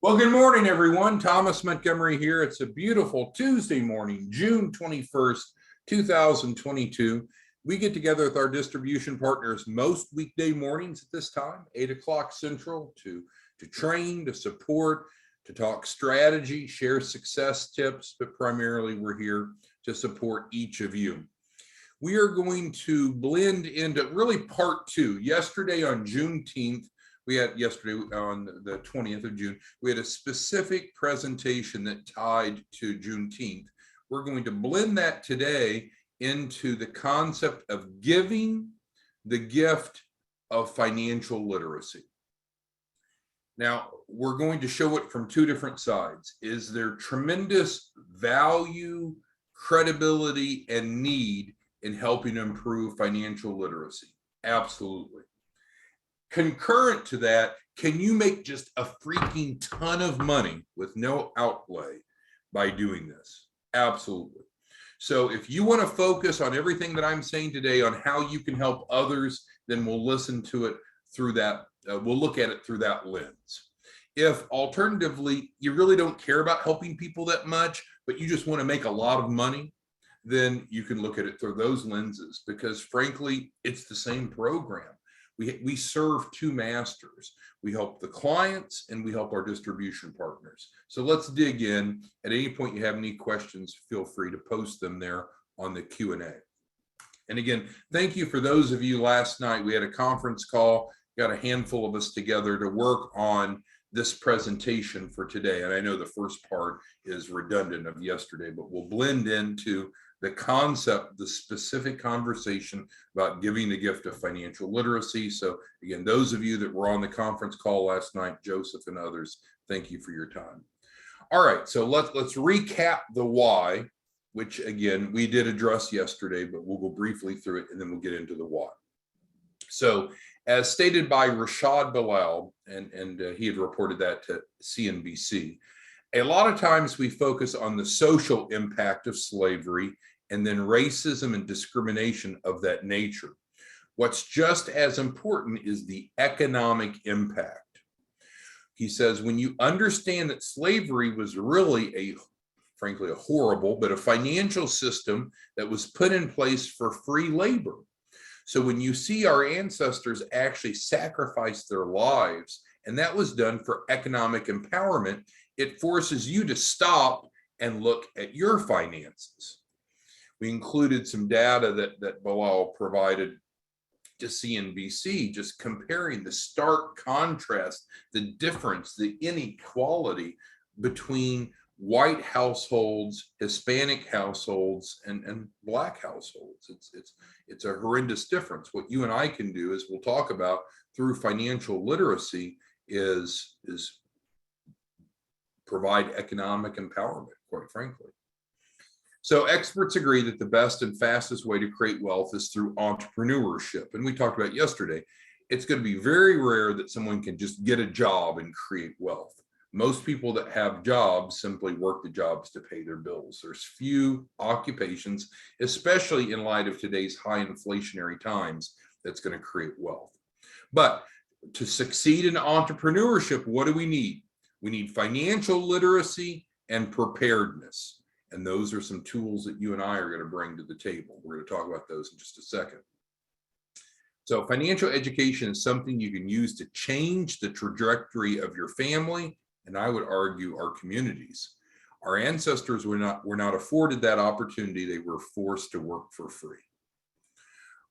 Well, good morning, everyone. Thomas Montgomery here. It's a beautiful Tuesday morning, June 21st, 2022. We get together with our distribution partners most weekday mornings at this time, 8 o'clock Central, to train, to support, to talk strategy, share success tips, but primarily we're here to support each of you. We are going to blend into really part two. Yesterday on Juneteenth, yesterday on the 20th of June, we had a specific presentation that tied to Juneteenth. We're going to blend that today into the concept of giving the gift of financial literacy. Now, we're going to show it from two different sides. Is there tremendous value, credibility, and need in helping improve financial literacy? Absolutely. Concurrent to that, can you make just a freaking ton of money with no outlay by doing this? Absolutely. So if you want to focus on everything that I'm saying today on how you can help others, then we'll listen to it through that. We'll look at it through that lens. If alternatively, you really don't care about helping people that much, but you just want to make a lot of money, then you can look at it through those lenses, because frankly, it's the same program. We serve two masters. We help the clients and we help our distribution partners. So let's dig in. At any point you have any questions, feel free to post them there on the Q&A. And again, thank you for those of you last night. We had a conference call, got a handful of us together to work on this presentation for today. And I know the first part is redundant of yesterday, but we'll blend into the concept, the specific conversation about giving the gift of financial literacy. So again, those of you that were on the conference call last night, Joseph and others, thank you for your time. All right, so let's recap the why, which again, we did address yesterday, but we'll go briefly through it and then we'll get into the why. So as stated by Rashad Bilal, and he had reported that to CNBC, a lot of times we focus on the social impact of slavery and then racism and discrimination of that nature. What's just as important is the economic impact. He says, when you understand that slavery was really frankly, a horrible, but a financial system that was put in place for free labor. So when you see our ancestors actually sacrifice their lives, and that was done for economic empowerment, it forces you to stop and look at your finances. We included some data that Bilal provided to CNBC, just comparing the stark contrast, the difference, the inequality between white households, Hispanic households, and Black households. It's a horrendous difference. What you and I can do, as we'll talk about through financial literacy, is provide economic empowerment, quite frankly. So experts agree that the best and fastest way to create wealth is through entrepreneurship. And we talked about yesterday, it's going to be very rare that someone can just get a job and create wealth. Most people that have jobs simply work the jobs to pay their bills. There's few occupations, especially in light of today's high inflationary times, that's going to create wealth. But to succeed in entrepreneurship, what do we need? We need financial literacy and preparedness. And those are some tools that you and I are going to bring to the table. We're going to talk about those in just a second. So financial education is something you can use to change the trajectory of your family, and I would argue our communities. Our ancestors were not afforded that opportunity. They were forced to work for free.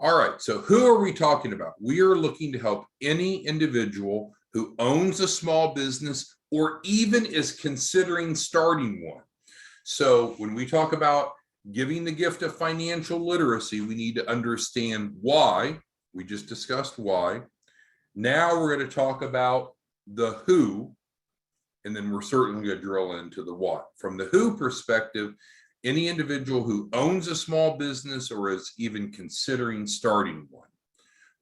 All right, so who are we talking about? We are looking to help any individual who owns a small business or even is considering starting one. So when we talk about giving the gift of financial literacy, we need to understand why. We just discussed why. Now we're going to talk about the who, and then we're certainly going to drill into the what. From the who perspective, any individual who owns a small business or is even considering starting one.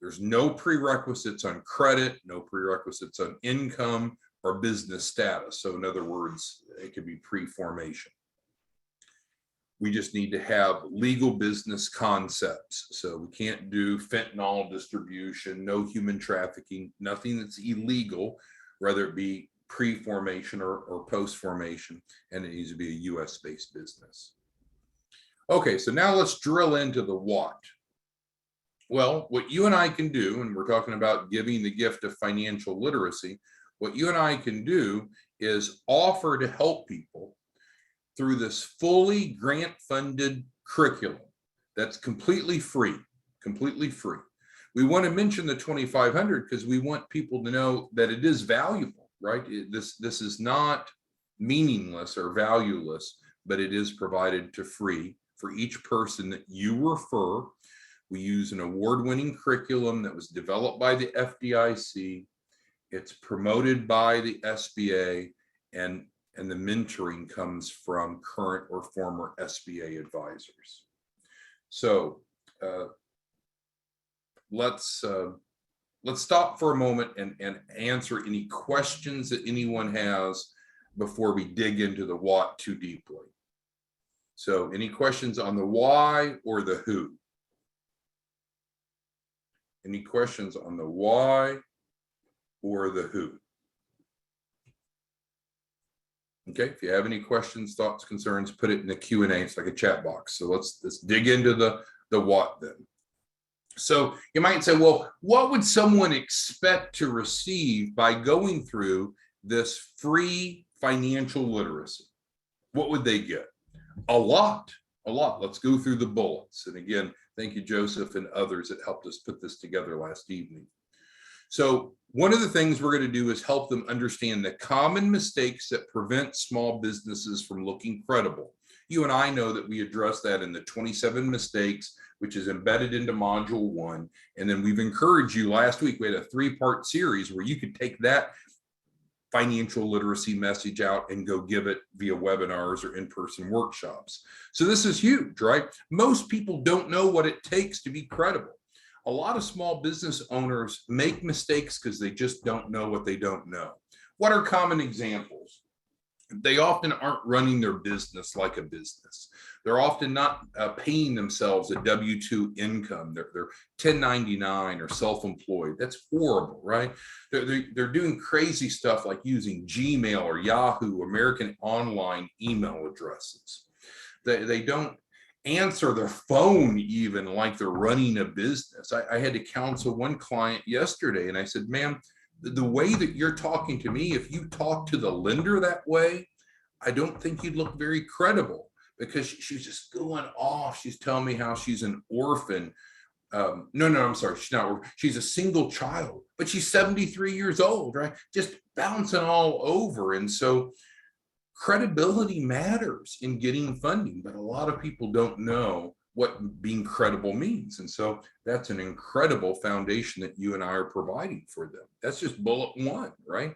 There's no prerequisites on credit, no prerequisites on income or business status. So in other words, it could be pre-formation. We just need to have legal business concepts. So we can't do fentanyl distribution, no human trafficking, nothing that's illegal, whether it be pre-formation or post-formation, and it needs to be a US-based business. Okay, so now let's drill into the what. Well, what you and I can do, and we're talking about giving the gift of financial literacy, what you and I can do is offer to help people through this fully grant-funded curriculum that's completely free, completely free. We want to mention the 2,500 because we want people to know that it is valuable, right? This is not meaningless or valueless, but it is provided to free for each person that you refer. We use an award-winning curriculum that was developed by the FDIC. It's promoted by the SBA, and the mentoring comes from current or former SBA advisors. So let's stop for a moment and answer any questions that anyone has before we dig into the what too deeply. So any questions on the why or the who? Any questions on the why or the who? Okay, if you have any questions, thoughts, concerns, put it in the Q&A. It's like a chat box. So let's dig into the what then. So you might say, well, what would someone expect to receive by going through this free financial literacy? What would they get? A lot. Let's go through the bullets. And again, thank you, Joseph, and others that helped us put this together last evening. So one of the things we're going to do is help them understand the common mistakes that prevent small businesses from looking credible. You and I know that we addressed that in the 27 mistakes, which is embedded into module 1. And then we've encouraged you last week, we had a 3-part series where you could take that financial literacy message out and go give it via webinars or in-person workshops. So this is huge, right? Most people don't know what it takes to be credible. A lot of small business owners make mistakes because they just don't know what they don't know. What are common examples? They often aren't running their business like a business. They're often not paying themselves a W-2 income. They're 1099 or self-employed. That's horrible, right? They're doing crazy stuff like using Gmail or Yahoo, American Online email addresses. They don't answer their phone even like they're running a business. I had to counsel one client yesterday, and I said, ma'am, the way that you're talking to me, if you talk to the lender that way, I don't think you'd look very credible, because she's just going off. She's telling me how she's an orphan. No, I'm sorry. She's not. She's a single child, but she's 73 years old, right? Just bouncing all over. And so credibility matters in getting funding, but a lot of people don't know what being credible means. And so that's an incredible foundation that you and I are providing for them. That's just bullet 1, right?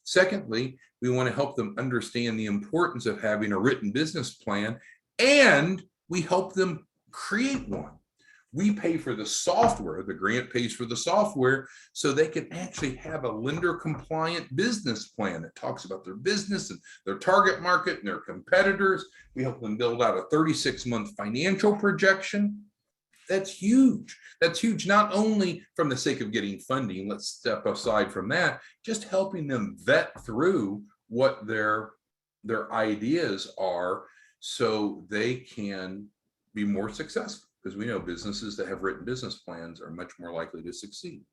Secondly, we want to help them understand the importance of having a written business plan, and we help them create one. We pay for the software, the grant pays for the software, so they can actually have a lender compliant business plan that talks about their business and their target market and their competitors. We help them build out a 36-month financial projection. That's huge. That's huge, not only from the sake of getting funding, let's step aside from that, just helping them vet through what their ideas are so they can be more successful. Because we know businesses that have written business plans are much more likely to succeed.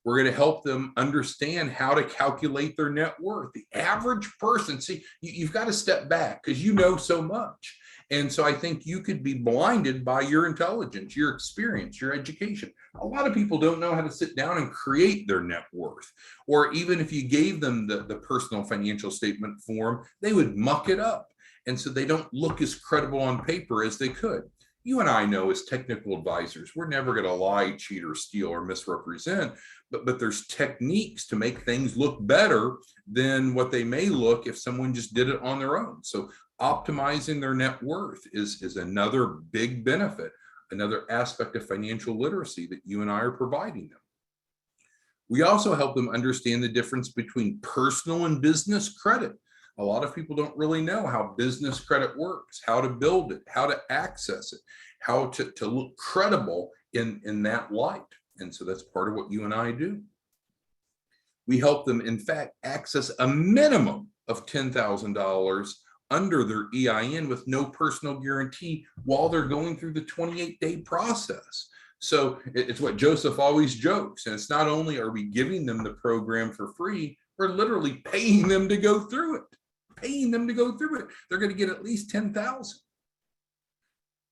We're going to help them understand how to calculate their net worth. The average person, see, you've got to step back because you know so much. And so I think you could be blinded by your intelligence, your experience, your education. A lot of people don't know how to sit down and create their net worth. Or even if you gave them the personal financial statement form, they would muck it up. And so they don't look as credible on paper as they could. You and I know as technical advisors, we're never going to lie, cheat, or steal, or misrepresent, but there's techniques to make things look better than what they may look if someone just did it on their own. So optimizing their net worth is another big benefit, another aspect of financial literacy that you and I are providing them. We also help them understand the difference between personal and business credit. A lot of people don't really know how business credit works, how to build it, how to access it, how to look credible in that light. And so that's part of what you and I do. We help them, in fact, access a minimum of $10,000 under their EIN with no personal guarantee while they're going through the 28-day process. So it's what Joseph always jokes. And it's not only are we giving them the program for free, we're literally paying them to go through it, They're going to get at least 10,000.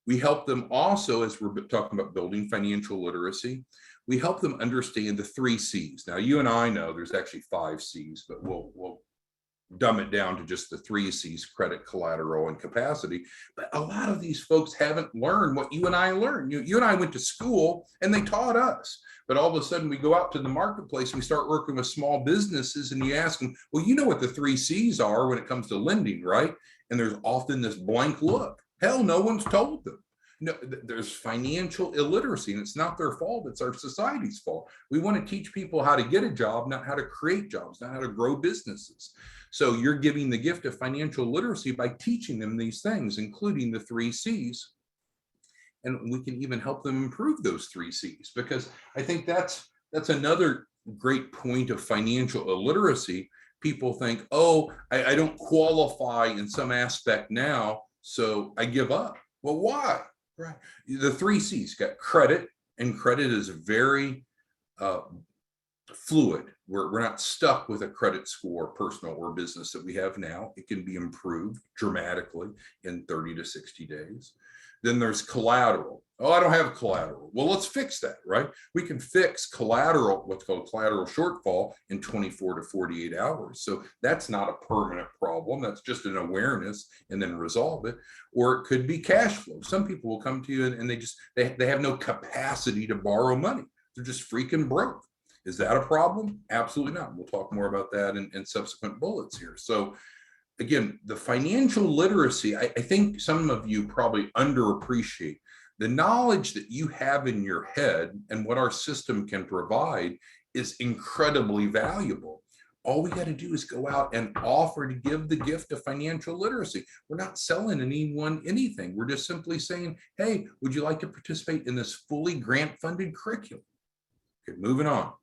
We help them also, as we're talking about building financial literacy, we help them understand the 3 C's. Now, you and I know there's actually 5 C's, but we'll dumb it down to just the 3 C's: credit, collateral, and capacity. But a lot of these folks haven't learned what you and I learned. You and I went to school and they taught us. But all of a sudden we go out to the marketplace, we start working with small businesses, and you ask them, well, you know what the 3 C's are when it comes to lending, right? And there's often this blank look. Hell, no one's told them. No, there's financial illiteracy, and it's not their fault. It's our society's fault. We want to teach people how to get a job, not how to create jobs, not how to grow businesses. So you're giving the gift of financial literacy by teaching them these things, including the 3 C's. And we can even help them improve those 3 C's, because I think that's another great point of financial illiteracy. People think, oh, I don't qualify in some aspect now, so I give up. Well, why? Right. The 3 C's got credit, and credit is very fluid. We're not stuck with a credit score, personal or business, that we have now. It can be improved dramatically in 30 to 60 days. Then there's collateral. Oh, I don't have collateral. Well, let's fix that, right? We can fix collateral, what's called collateral shortfall, in 24 to 48 hours. So that's not a permanent problem. That's just an awareness, and then resolve it. Or it could be cash flow. Some people will come to you and they have no capacity to borrow money. They're just freaking broke. Is that a problem? Absolutely not. We'll talk more about that in subsequent bullets here. So again, the financial literacy, I think some of you probably underappreciate the knowledge that you have in your head, and what our system can provide is incredibly valuable. All we got to do is go out and offer to give the gift of financial literacy. We're not selling anyone anything. We're just simply saying, hey, would you like to participate in this fully grant-funded curriculum? Okay, moving on.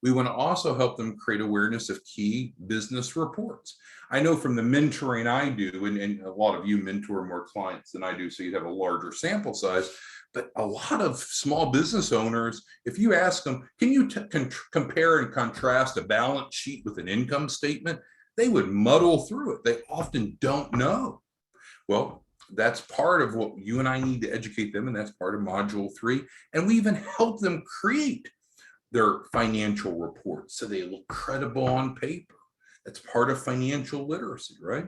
We want to also help them create awareness of key business reports. I know from the mentoring I do, and a lot of you mentor more clients than I do, so you have a larger sample size, but a lot of small business owners, if you ask them, can you compare and contrast a balance sheet with an income statement? They would muddle through it. They often don't know. Well, that's part of what you and I need to educate them, and that's part of Module 3. And we even help them create their financial reports so they look credible on paper. That's part of financial literacy, right?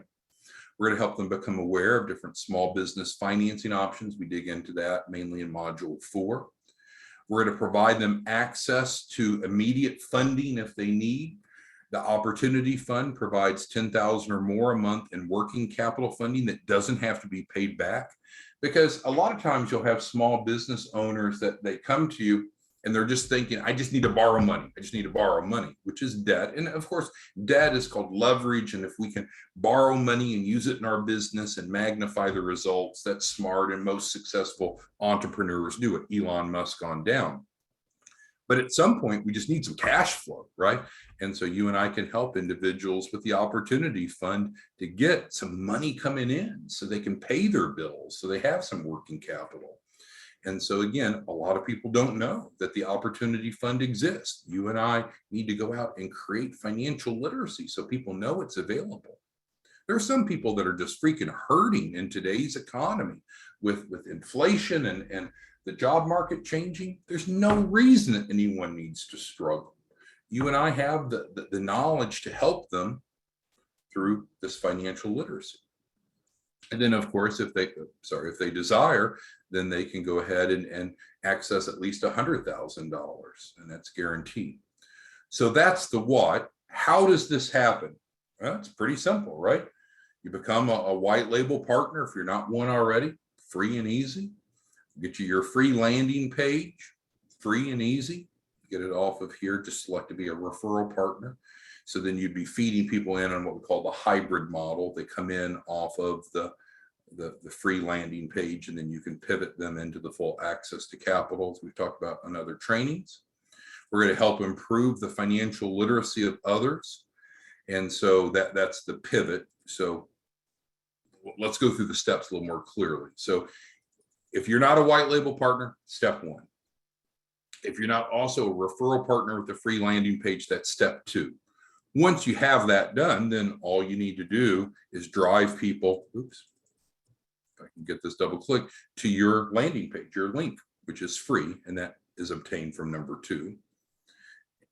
We're going to help them become aware of different small business financing options. We dig into that mainly in Module 4. We're going to provide them access to immediate funding if they need. The Opportunity Fund provides $10,000 or more a month in working capital funding that doesn't have to be paid back, because a lot of times you'll have small business owners that they come to you and they're just thinking, I just need to borrow money. I just need to borrow money, which is debt. And of course, debt is called leverage. And if we can borrow money and use it in our business and magnify the results, that's smart. And most successful entrepreneurs do it. Elon Musk on down. But at some point, we just need some cash flow, right? And so you and I can help individuals with the Opportunity Fund to get some money coming in so they can pay their bills, so they have some working capital. And so again, a lot of people don't know that the Opportunity Fund exists. You and I need to go out and create financial literacy so people know it's available. There are some people that are just freaking hurting in today's economy with inflation and the job market changing. There's no reason that anyone needs to struggle. You and I have the knowledge to help them through this financial literacy. And then, of course, if they desire, then they can go ahead and access at least $100,000, and that's guaranteed. So that's the what. How does this happen? Well, it's pretty simple, right? You become a white label partner if you're not one already, free and easy. Get you your free landing page, free and easy. Get it off of here, just select to be a referral partner. So then you'd be feeding people in on what we call the hybrid model. They come in off of the free landing page, and then you can pivot them into the full access to capital, as we've talked about in other trainings. We're going to help improve the financial literacy of others. And so that's the pivot. So let's go through the steps a little more clearly. So if you're not a white label partner, step one. If you're not also a referral partner with a free landing page, that's step two. Once you have that done, then all you need to do is drive people, oops, if I can get this double click, to your landing page, your link, which is free, and that is obtained from number two.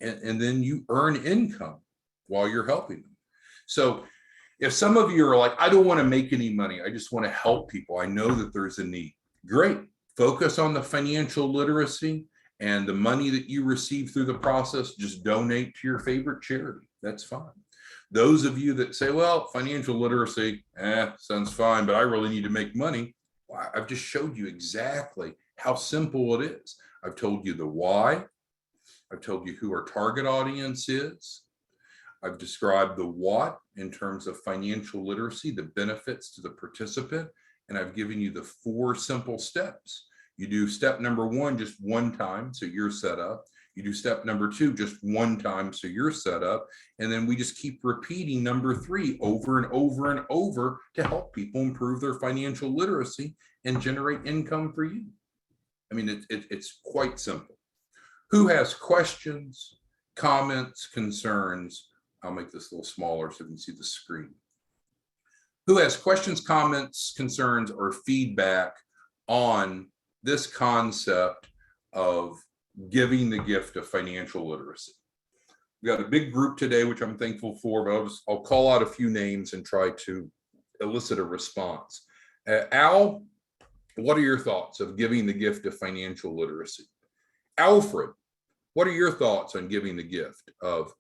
And then you earn income while you're helping them. So if some of you are like, I don't want to make any money, I just want to help people, I know that there's a need. Great. Focus on the financial literacy, and the money that you receive through the process, just donate to your favorite charity. That's fine. Those of you that say, well, financial literacy, sounds fine, but I really need to make money. Well, I've just showed you exactly how simple it is. I've told you the why. I've told you who our target audience is. I've described the what in terms of financial literacy, the benefits to the participant, and I've given you the 4 simple steps. You do step number 1 just one time, so you're set up. You do step number 2 just one time, so you're set up. And then we just keep repeating number 3 over and over and over to help people improve their financial literacy and generate income for you. I mean, it's quite simple. Who has questions, comments, concerns? I'll make this a little smaller so you can see the screen. Who has questions, comments, concerns, or feedback on this concept of giving the gift of financial literacy? We got a big group today, which I'm thankful for, but I'll call out a few names and try to elicit a response. Al, what are your thoughts of giving the gift of financial literacy? Alfred, what are your thoughts on giving the gift of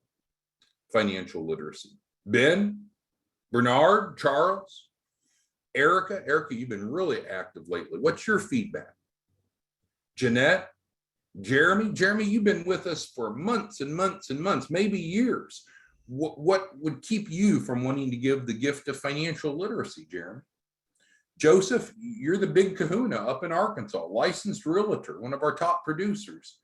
financial literacy? Ben, Bernard, Charles, Erica, you've been really active lately. What's your feedback? Jeanette, Jeremy, you've been with us for months and months and months, maybe years. What would keep you from wanting to give the gift of financial literacy, Jeremy? Joseph, you're the big kahuna up in Arkansas, licensed realtor, one of our top producers.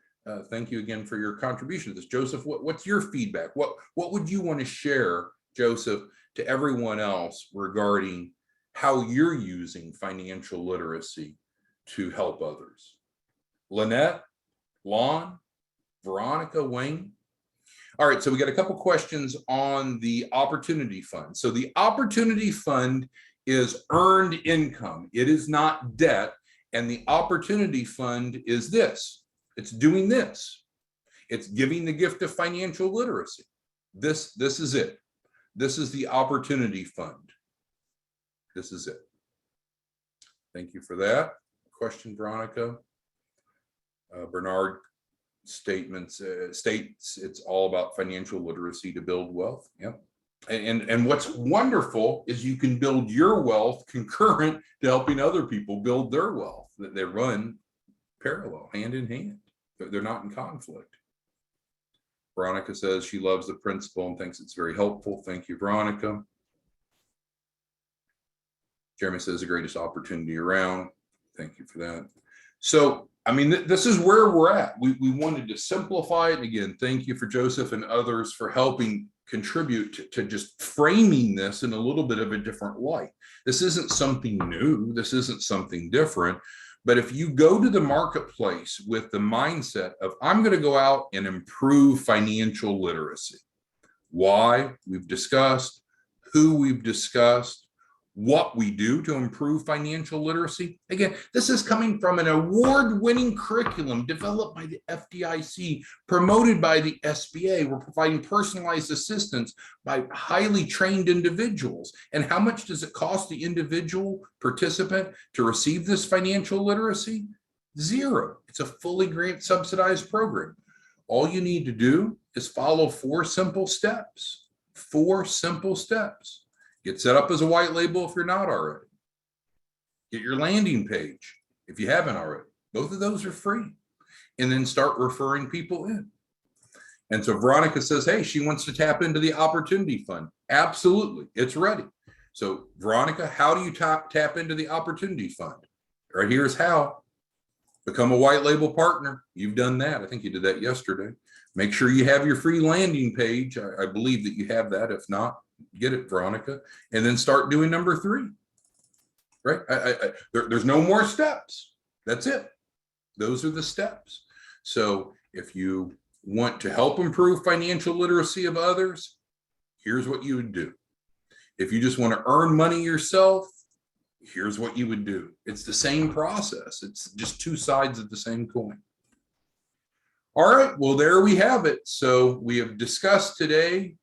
Thank you again for your contribution to this. Joseph, what's your feedback? What would you want to share, Joseph, to everyone else regarding how you're using financial literacy to help others? Lynette, Lon, Veronica, Wayne. All right, so we got a couple questions on the Opportunity Fund. So the Opportunity Fund is earned income. It is not debt. And the Opportunity Fund is this. It's doing this. It's giving the gift of financial literacy. This is it. This is the Opportunity Fund. This is it. Thank you for that question, Veronica. Bernard states it's all about financial literacy to build wealth. Yep. And what's wonderful is you can build your wealth concurrent to helping other people build their wealth. That they run parallel, hand in hand. They're not in conflict. Veronica says she loves the principle and thinks it's very helpful. Thank you, Veronica. Jeremy says the greatest opportunity around. Thank you for that. So, I mean, this is where we're at. We wanted to simplify it. And again, thank you for Joseph and others for helping contribute to just framing this in a little bit of a different light. This isn't something new. This isn't something different. But if you go to the marketplace with the mindset of, I'm going to go out and improve financial literacy, why we've discussed, who we've discussed, what we do to improve financial literacy. Again, this is coming from an award-winning curriculum developed by the FDIC, promoted by the SBA. We're providing personalized assistance by highly trained individuals. And how much does it cost the individual participant to receive this financial literacy? $0. It's a fully grant subsidized program. All you need to do is follow 4 simple steps. 4 simple steps. Get set up as a white label if you're not already. Get your landing page if you haven't already. Both of those are free. And then start referring people in. And so Veronica says, hey, she wants to tap into the Opportunity Fund. Absolutely, it's ready. So Veronica, how do you tap into the Opportunity Fund? Right here's how. Become a white label partner. You've done that. I think you did that yesterday. Make sure you have your free landing page. I believe that you have that. If not, get it, Veronica, and then start doing number 3. Right? There's no more steps. That's it. Those are the steps. So if you want to help improve financial literacy of others, here's what you would do. If you just want to earn money yourself, here's what you would do. It's the same process. It's just 2 sides of the same coin. All right, well, there we have it. So we have discussed today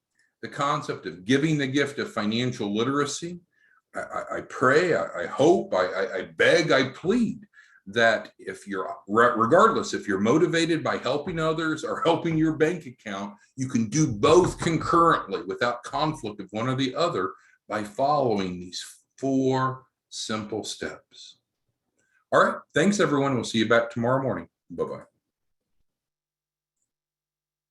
the concept of giving the gift of financial literacy. I pray, I hope, I beg, I plead that if you're, regardless, if you're motivated by helping others or helping your bank account, you can do both concurrently without conflict of one or the other by following these 4 simple steps. All right, thanks everyone. We'll see you back tomorrow morning. Bye-bye.